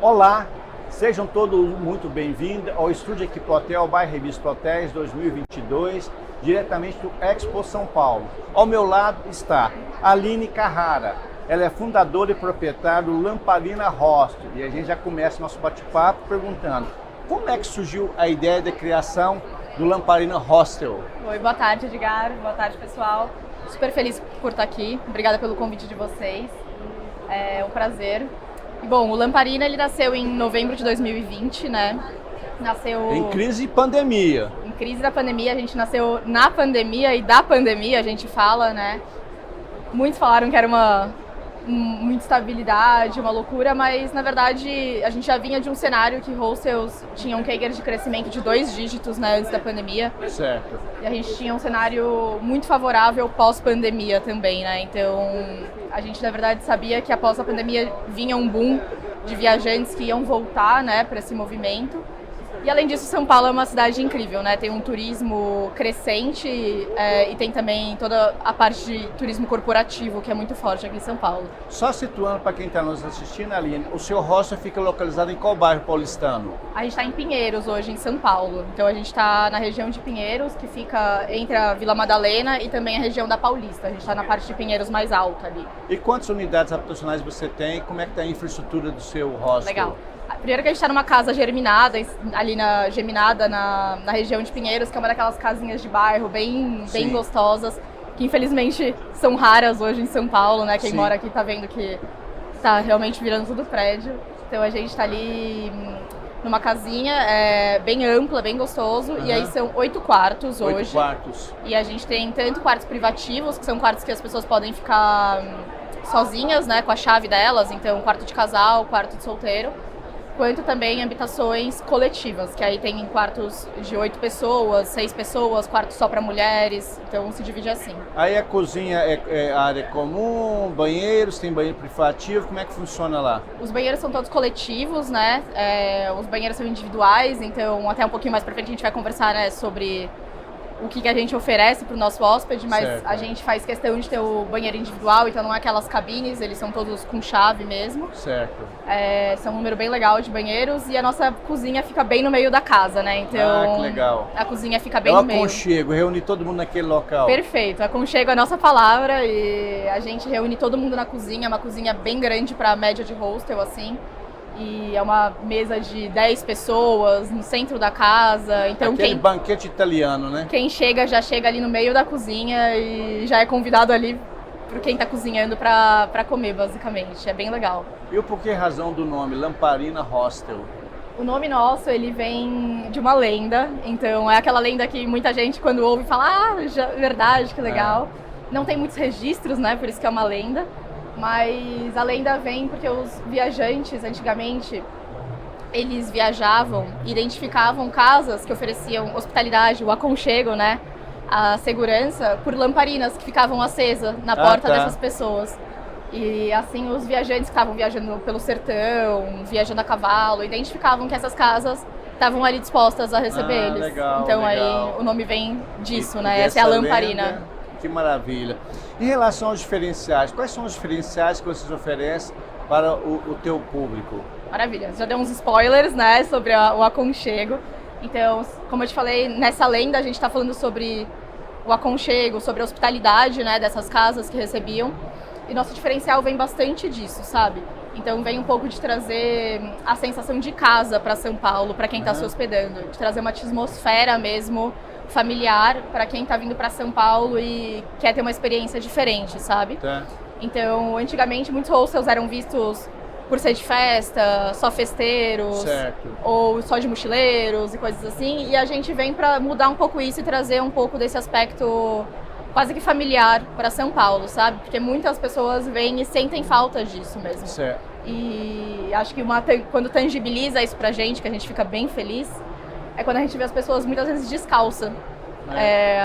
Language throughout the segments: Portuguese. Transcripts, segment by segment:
Olá, sejam todos muito bem-vindos ao Estúdio Equipe Hotel by Revista Hotéis 2022, diretamente do Expo São Paulo. Ao meu lado está Aline Carrara, ela é fundadora e proprietária do Lamparina Hostel e a gente já começa nosso bate-papo perguntando como é que surgiu a ideia de criação do Lamparina Hostel. Oi, boa tarde, Edgar, boa tarde, pessoal. Super feliz por estar aqui, obrigada pelo convite de vocês, é um prazer. E, bom, o Lamparina ele nasceu em novembro de 2020, né? Nasceu em crise e pandemia. Em crise da pandemia, a gente nasceu na pandemia e da pandemia, a gente fala, né? Muitos falaram que era muita instabilidade, uma loucura, mas na verdade a gente já vinha de um cenário que hostels tinham CAGR de crescimento de 2 dígitos, né, antes da pandemia. Certo. E a gente tinha um cenário muito favorável pós-pandemia também, né? Então a gente na verdade sabia que após a pandemia vinha um boom de viajantes que iam voltar, né, para esse movimento. E além disso, São Paulo é uma cidade incrível, né? Tem um turismo crescente e tem também toda a parte de turismo corporativo, que é muito forte aqui em São Paulo. Só situando para quem está nos assistindo, Aline, o seu hostel fica localizado em qual bairro paulistano? A gente está em Pinheiros hoje, em São Paulo. Então a gente está na região de Pinheiros, que fica entre a Vila Madalena e também a região da Paulista. A gente está na parte de Pinheiros mais alta ali. E quantas unidades habitacionais você tem? Como é que está a infraestrutura do seu hostel? Legal. Primeiro que a gente está numa casa germinada, ali geminada na região de Pinheiros, que é uma daquelas casinhas de bairro bem gostosas, que infelizmente são raras hoje em São Paulo, né? Quem mora aqui tá vendo que tá realmente virando tudo prédio. Então a gente tá ali numa casinha bem ampla, bem gostoso, e aí são 8 quartos hoje. 8 quartos. E a gente tem tanto quartos privativos, que são quartos que as pessoas podem ficar sozinhas, né? Com a chave delas, então quarto de casal, quarto de solteiro, quanto também habitações coletivas, que aí tem quartos de 8 pessoas, 6 pessoas, quartos só para mulheres, então se divide assim. Aí a cozinha é área comum, banheiros, tem banheiro privativo, como é que funciona lá? Os banheiros são todos coletivos, né? Os banheiros são individuais, então até um pouquinho mais para frente a gente vai conversar, né, sobre o que a gente oferece para o nosso hóspede, mas a gente faz questão de ter o banheiro individual, então não é aquelas cabines, eles são todos com chave mesmo. Certo. São um número bem legal de banheiros e a nossa cozinha fica bem no meio da casa, né? Então, que legal. A cozinha fica bem no meio. É um aconchego, reúne todo mundo naquele local. Perfeito, aconchego é a nossa palavra e a gente reúne todo mundo na cozinha, uma cozinha bem grande para a média de hostel, assim. E é uma mesa de 10 pessoas no centro da casa. Então aquele banquete italiano, né? Quem chega já chega ali no meio da cozinha e já é convidado ali por quem está cozinhando para comer, basicamente. É bem legal. E o porquê razão do nome, Lamparina Hostel? O nome nosso, ele vem de uma lenda. Então é aquela lenda que muita gente quando ouve fala, verdade, que legal. Não tem muitos registros, né? Por isso que é uma lenda. Mas a lenda vem porque os viajantes, antigamente, eles viajavam, identificavam casas que ofereciam hospitalidade, o aconchego, né? A segurança, por lamparinas que ficavam acesas na porta dessas pessoas. E assim, os viajantes que estavam viajando pelo sertão, viajando a cavalo, identificavam que essas casas estavam ali dispostas a receber eles. Legal, então legal. Aí o nome vem disso, né? Essa é a lamparina. Lenda. Que maravilha. Em relação aos diferenciais, quais são os diferenciais que vocês oferecem para o teu público? Maravilha. Já deu uns spoilers, né, sobre o aconchego. Então, como eu te falei, nessa lenda a gente está falando sobre o aconchego, sobre a hospitalidade, né, dessas casas que recebiam. E nosso diferencial vem bastante disso, sabe? Então vem um pouco de trazer a sensação de casa para São Paulo, para quem está se hospedando, de trazer uma atmosfera mesmo familiar para quem está vindo para São Paulo e quer ter uma experiência diferente, sabe? Tá. Então, antigamente muitos hostels eram vistos por ser de festa, só festeiros, ou só de mochileiros e coisas assim, e a gente vem para mudar um pouco isso e trazer um pouco desse aspecto quase que familiar para São Paulo, sabe? Porque muitas pessoas vêm e sentem falta disso mesmo. Certo. E acho que quando tangibiliza isso pra gente, que a gente fica bem feliz, é quando a gente vê as pessoas muitas vezes descalça.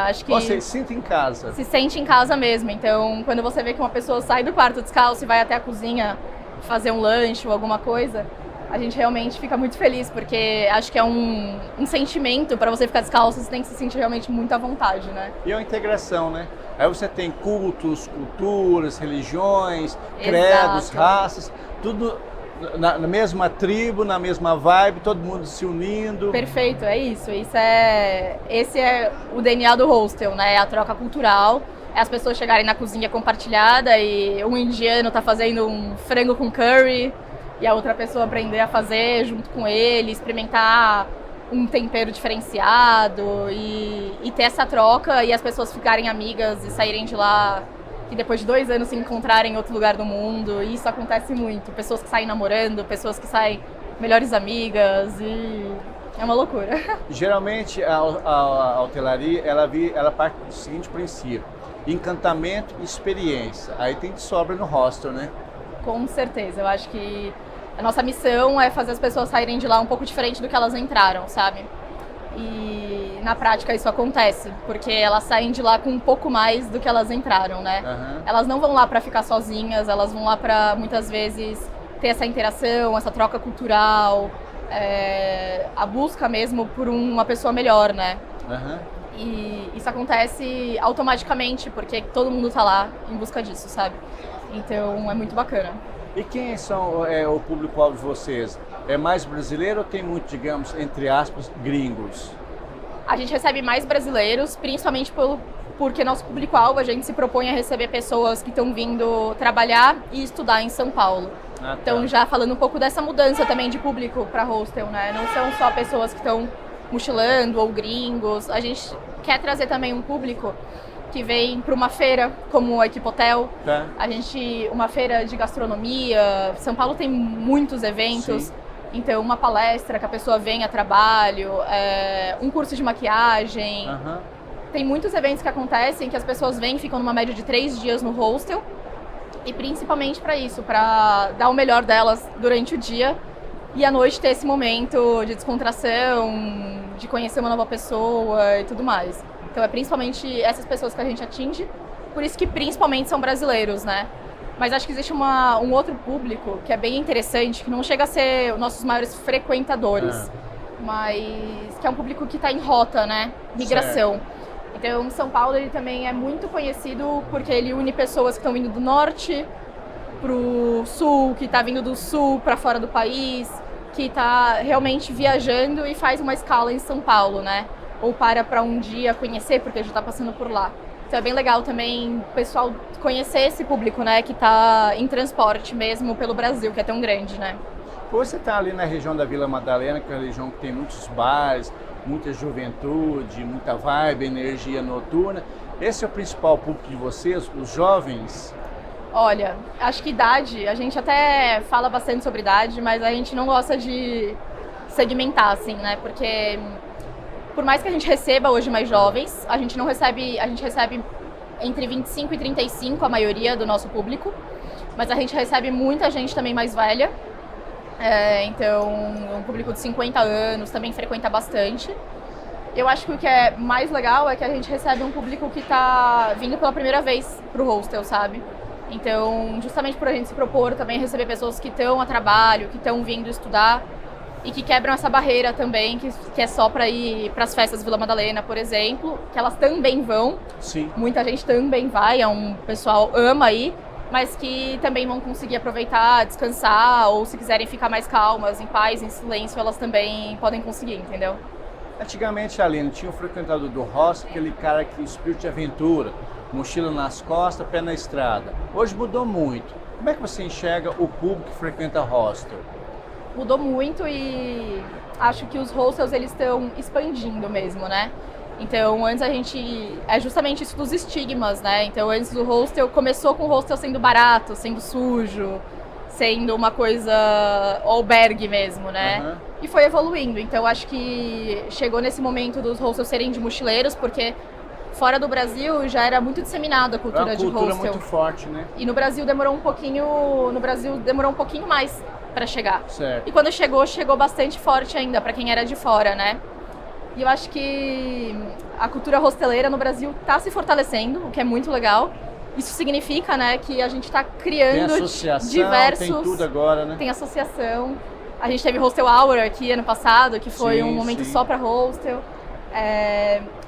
Acho que você se sente em casa. Se sente em casa mesmo. Então, quando você vê que uma pessoa sai do quarto descalço e vai até a cozinha fazer um lanche ou alguma coisa, a gente realmente fica muito feliz, porque acho que é um sentimento, para você ficar descalço, você tem que se sentir realmente muito à vontade, né? E é uma integração, né? Aí você tem cultos, culturas, religiões, credos, raças, tudo na mesma tribo, na mesma vibe, todo mundo se unindo. Perfeito, é isso. Esse é o DNA do hostel, né? É a troca cultural. É as pessoas chegarem na cozinha compartilhada e um indiano tá fazendo um frango com curry e a outra pessoa aprender a fazer junto com ele, experimentar um tempero diferenciado e ter essa troca e as pessoas ficarem amigas e saírem de lá e depois de 2 anos se encontrarem em outro lugar do mundo. E isso acontece muito. Pessoas que saem namorando, pessoas que saem melhores amigas e é uma loucura. Geralmente a hotelaria ela parte do seguinte princípio: encantamento e experiência. Aí tem de sobra no hostel, né? Com certeza. Eu acho que a nossa missão é fazer as pessoas saírem de lá um pouco diferente do que elas entraram, sabe? E na prática isso acontece, porque elas saem de lá com um pouco mais do que elas entraram, né? Uhum. Elas não vão lá para ficar sozinhas, elas vão lá para muitas vezes ter essa interação, essa troca cultural, a busca mesmo por uma pessoa melhor, né? Uhum. E isso acontece automaticamente, porque todo mundo tá lá em busca disso, sabe? Então é muito bacana. E quem são o público-alvo de vocês? É mais brasileiro ou tem muito, digamos, entre aspas, gringos? A gente recebe mais brasileiros, principalmente porque nosso público-alvo, a gente se propõe a receber pessoas que estão vindo trabalhar e estudar em São Paulo. Ah, tá. Então já falando um pouco dessa mudança também de público para hostel, né? Não são só pessoas que estão mochilando ou gringos. A gente quer trazer também um público que vem para uma feira como a Equipotel. Tá. Uma feira de gastronomia. São Paulo tem muitos eventos. Sim. Então, uma palestra que a pessoa vem a trabalho, um curso de maquiagem. Uhum. Tem muitos eventos que acontecem que as pessoas vêm e ficam numa média de 3 dias no hostel. E principalmente para isso, para dar o melhor delas durante o dia. E à noite ter esse momento de descontração, de conhecer uma nova pessoa e tudo mais. Então é principalmente essas pessoas que a gente atinge, por isso que principalmente são brasileiros, né? Mas acho que existe um outro público que é bem interessante, que não chega a ser os nossos maiores frequentadores, mas que é um público que está em rota, né? Migração. Certo. Então São Paulo ele também é muito conhecido porque ele une pessoas que estão vindo do norte pro sul, que está vindo do sul para fora do país, que está realmente viajando e faz uma escala em São Paulo, né? Ou para um dia conhecer, porque já está passando por lá. Então é bem legal também o pessoal conhecer esse público, né? Que está em transporte mesmo pelo Brasil, que é tão grande, né? Você está ali na região da Vila Madalena, que é uma região que tem muitos bares, muita juventude, muita vibe, energia noturna. Esse é o principal público de vocês, os jovens? Olha, acho que idade, a gente até fala bastante sobre idade, mas a gente não gosta de segmentar, assim, né? Porque por mais que a gente receba hoje mais jovens, a gente recebe entre 25 e 35 a maioria do nosso público, mas a gente recebe muita gente também mais velha, então um público de 50 anos também frequenta bastante. Eu acho que o que é mais legal é que a gente recebe um público que está vindo pela primeira vez pro hostel, sabe? Então, justamente por a gente se propor também receber pessoas que estão a trabalho, que estão vindo estudar e que quebram essa barreira também, que é só para ir para as festas Vila Madalena, por exemplo, que elas também vão. Sim. Muita gente também vai, pessoal ama ir, mas que também vão conseguir aproveitar, descansar, ou se quiserem ficar mais calmas, em paz, em silêncio, elas também podem conseguir, entendeu? Antigamente, Aline, tinha um frequentador do hostel, aquele cara que espírito de aventura, mochila nas costas, pé na estrada. Hoje mudou muito. Como é que você enxerga o público que frequenta hostel? Mudou muito e acho que os hostels eles estão expandindo mesmo, né? Então antes é justamente isso dos estigmas, né? Então antes o hostel começou com o hostel sendo barato, sendo sujo, sendo uma coisa albergue mesmo, né? Uhum. E foi evoluindo. Então acho que chegou nesse momento dos hostels serem de mochileiros, porque fora do Brasil já era muito disseminada a cultura de hostel. É uma cultura muito forte, né? E no Brasil demorou um pouquinho mais para chegar. Certo. E quando chegou bastante forte ainda para quem era de fora, né? E eu acho que a cultura hosteleira no Brasil está se fortalecendo, o que é muito legal. Isso significa, né, que a gente está criando tem associação, diversos... Tem tudo agora, né? Tem associação. A gente teve Hostel Hour aqui ano passado, que foi um momento só para hostel.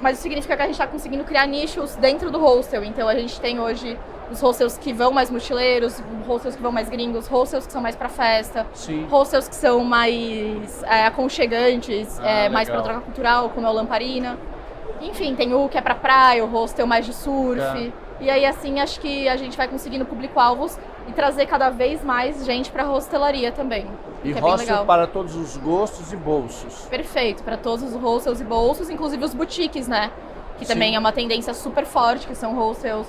Mas isso significa que a gente está conseguindo criar nichos dentro do hostel. Então a gente tem hoje os hostels que vão mais mochileiros, hostels que vão mais gringos, hostels que são mais para festa, Sim. hostels que são mais aconchegantes, mais para legal. troca cultural, como é o Lamparina. Enfim, tem o que é para praia, o hostel mais de surf. Tá. E aí, assim, acho que a gente vai conseguindo público-alvos e trazer cada vez mais gente para hostelaria também. E que é bem hostel legal. para todos os gostos e bolsos. Perfeito, para todos os hostels e bolsos, inclusive os boutiques, né? Que Sim. também é uma tendência super forte, que são hostels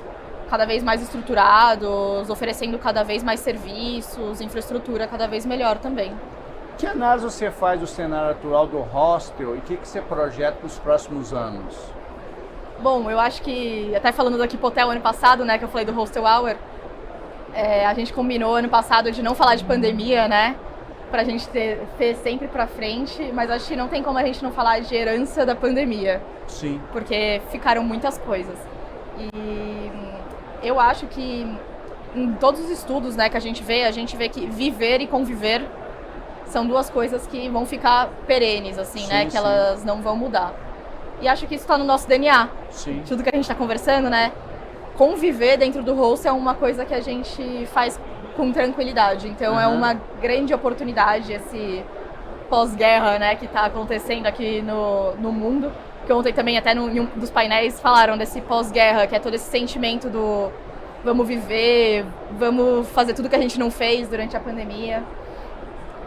cada vez mais estruturados, oferecendo cada vez mais serviços, infraestrutura cada vez melhor também. Que análise você faz do cenário atual do hostel e o que você projeta para os próximos anos? Bom, eu acho que, até falando do Equipotel ano passado, né, que eu falei do Hostel Hour, a gente combinou ano passado de não falar de pandemia, né, pra gente ter sempre pra frente, mas acho que não tem como a gente não falar de herança da pandemia. Sim. Porque ficaram muitas coisas. E eu acho que em todos os estudos, né, que a gente vê que viver e conviver são duas coisas que vão ficar perenes, assim, Sim, né, que sim. elas não vão mudar. E acho que isso está no nosso DNA. Sim. Tudo que a gente está conversando, né, conviver dentro do hostel é uma coisa que a gente faz com tranquilidade. Então é uma grande oportunidade esse pós-guerra, né, que está acontecendo aqui no mundo. Que ontem também até em um dos painéis falaram desse pós-guerra, que é todo esse sentimento do vamos viver, vamos fazer tudo que a gente não fez durante a pandemia.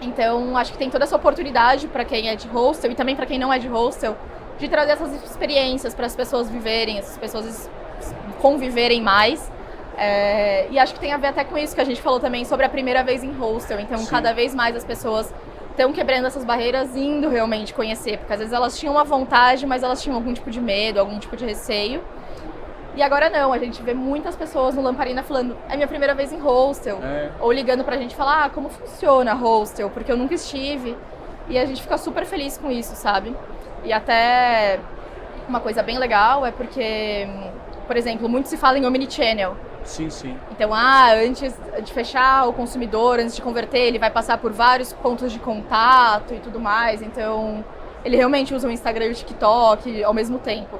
Então acho que tem toda essa oportunidade para quem é de hostel e também para quem não é de hostel, de trazer essas experiências para as pessoas viverem, essas pessoas conviverem mais. E acho que tem a ver até com isso que a gente falou também sobre a primeira vez em hostel. Então, Sim. cada vez mais as pessoas estão quebrando essas barreiras, indo realmente conhecer. Porque às vezes elas tinham uma vontade, mas elas tinham algum tipo de medo, algum tipo de receio. E agora não, a gente vê muitas pessoas no Lamparina falando, é minha primeira vez em hostel. Ou ligando pra gente falar, como funciona hostel, porque eu nunca estive. E a gente fica super feliz com isso, sabe? E até uma coisa bem legal é porque, por exemplo, muito se fala em omnichannel. Sim, sim. Então, antes de fechar o consumidor, antes de converter, ele vai passar por vários pontos de contato e tudo mais. Então, ele realmente usa o Instagram e o TikTok ao mesmo tempo.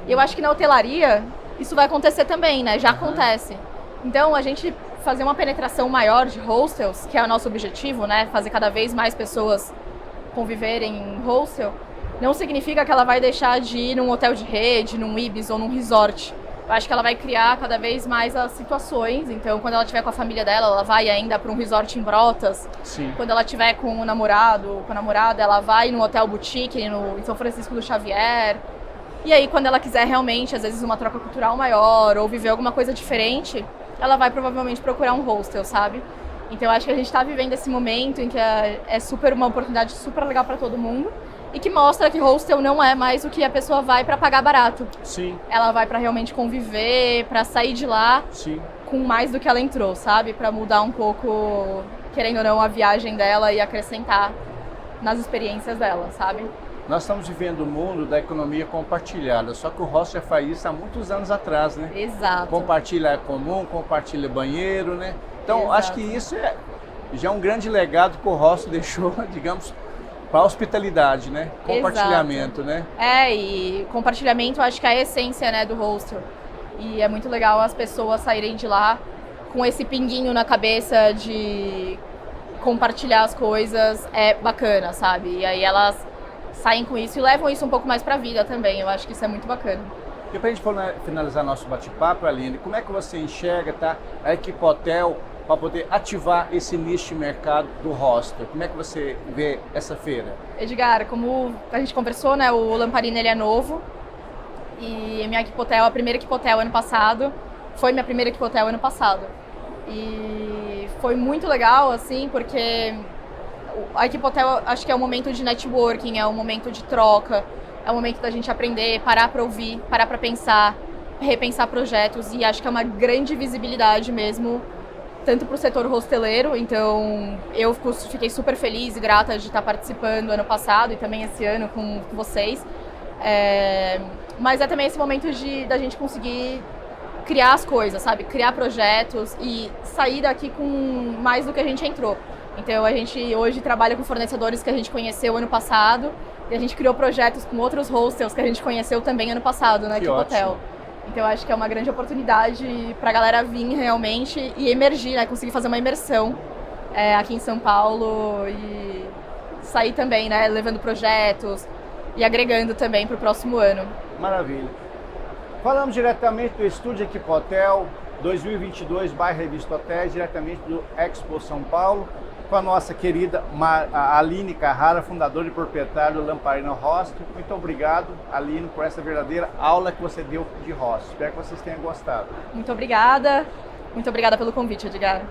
E eu acho que na hotelaria, isso vai acontecer também, né? Já acontece. Então, a gente fazer uma penetração maior de hostels, que é o nosso objetivo, né? Fazer cada vez mais pessoas conviverem em hostel, não significa que ela vai deixar de ir num hotel de rede, num Ibis ou num resort. Eu acho que ela vai criar cada vez mais as situações. Então, quando ela estiver com a família dela, ela vai ainda para um resort em Brotas. Sim. Quando ela estiver com o namorado, com a namorada, ela vai num hotel boutique em São Francisco do Xavier. E aí, quando ela quiser realmente, às vezes, uma troca cultural maior ou viver alguma coisa diferente, ela vai provavelmente procurar um hostel, sabe? Então, eu acho que a gente está vivendo esse momento em que é super uma oportunidade super legal para todo mundo. E que mostra que hostel não é mais o que a pessoa vai para pagar barato. Sim. Ela vai para realmente conviver, para sair de lá Sim. com mais do que ela entrou, sabe? Para mudar um pouco, querendo ou não, a viagem dela e acrescentar nas experiências dela, sabe? Nós estamos vivendo o mundo da economia compartilhada, só que o hostel faz isso há muitos anos atrás, né? Exato. Compartilha comum, compartilha banheiro, né? Então, Exato. acho que isso já é um grande legado que o hostel deixou, digamos, para a hospitalidade, né? Compartilhamento, Exato. né? E compartilhamento acho que é a essência, né, do hostel. E é muito legal as pessoas saírem de lá com esse pinguinho na cabeça de compartilhar as coisas, é bacana, sabe? E aí elas saem com isso e levam isso um pouco mais pra vida também. Eu acho que isso é muito bacana. E para a gente finalizar nosso bate-papo, Aline, como é que você enxerga, tá, a Equipotel para poder ativar esse nicho de mercado do hostel? Como é que você vê essa feira? Edgar, como a gente conversou, né, o Lamparina ele é novo e a minha Equipotel, a primeira Equipotel ano passado, foi minha primeira Equipotel ano passado. E foi muito legal, assim, porque a Equipotel acho que é um momento de networking, é um momento de troca, é um momento da gente aprender, parar para ouvir, parar para pensar, repensar projetos e acho que é uma grande visibilidade mesmo, tanto para o setor hosteleiro, então eu fiquei super feliz e grata de estar participando ano passado e também esse ano com vocês, mas é também esse momento da gente conseguir criar as coisas, sabe? Criar projetos e sair daqui com mais do que a gente entrou. Então a gente hoje trabalha com fornecedores que a gente conheceu ano passado e a gente criou projetos com outros hostels que a gente conheceu também ano passado na Equipotel. Então eu acho que é uma grande oportunidade para a galera vir realmente e emergir, né? Conseguir fazer uma imersão aqui em São Paulo e sair também, né? Levando projetos e agregando também para o próximo ano. Maravilha. Falamos diretamente do Estúdio Equipe Hotel 2022 by Revista Hotéis, diretamente do Expo São Paulo, com a nossa querida Aline Carrara, fundadora e proprietária do Lamparina Hostel. Muito obrigado, Aline, por essa verdadeira aula que você deu de hostel. Espero que vocês tenham gostado. Muito obrigada pelo convite, Edgar.